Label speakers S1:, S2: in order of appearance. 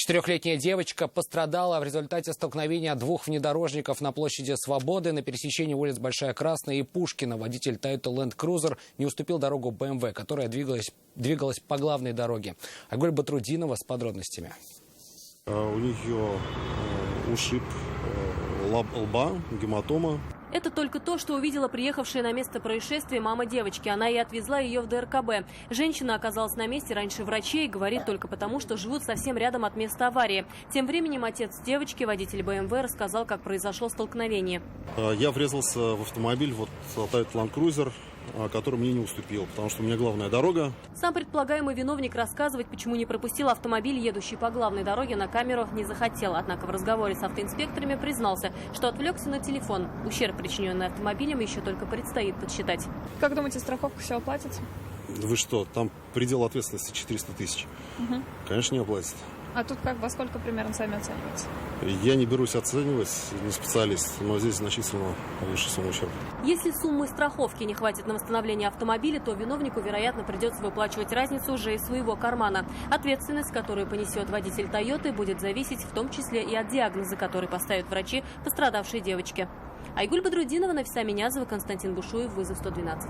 S1: 4-летняя девочка пострадала в результате столкновения двух внедорожников на площади Свободы на пересечении улиц Большая Красная и Пушкина. Водитель Toyota Land Cruiser не уступил дорогу BMW, которая двигалась по главной дороге. Айгуль Батрудинова с подробностями.
S2: У нее ушиб лба, гематома.
S3: Это только то, что увидела приехавшая на место происшествия мама девочки. Она и отвезла ее в ДРКБ. Женщина оказалась на месте раньше врачей, говорит только потому, что живут совсем рядом от места аварии. Тем временем отец девочки, водитель БМВ, рассказал, как произошло столкновение.
S2: Я врезался в автомобиль, Toyota Land Cruiser, который мне не уступил, потому что у меня главная дорога.
S3: Сам предполагаемый виновник рассказывать, почему не пропустил автомобиль, едущий по главной дороге, на камеру не захотел. Однако в разговоре с автоинспекторами признался, что отвлекся на телефон. Ущерб, причиненный автомобилем, еще только предстоит подсчитать.
S4: Как думаете, страховка все оплатит?
S2: Вы что, там предел ответственности 400 тысяч. Конечно, не оплатит.
S4: А тут во сколько примерно сами оцениваете?
S2: Я не берусь оценивать, не специалист, но здесь значительно выше сумма ущерба.
S3: Если суммы страховки не хватит на восстановление автомобиля, то виновнику, вероятно, придется выплачивать разницу уже из своего кармана. Ответственность, которую понесет водитель Тойоты, будет зависеть в том числе и от диагноза, который поставят врачи пострадавшей девочке. Айгуль Батрудинова, Нафиса Минязова, Константин Бушуев, вызов 112.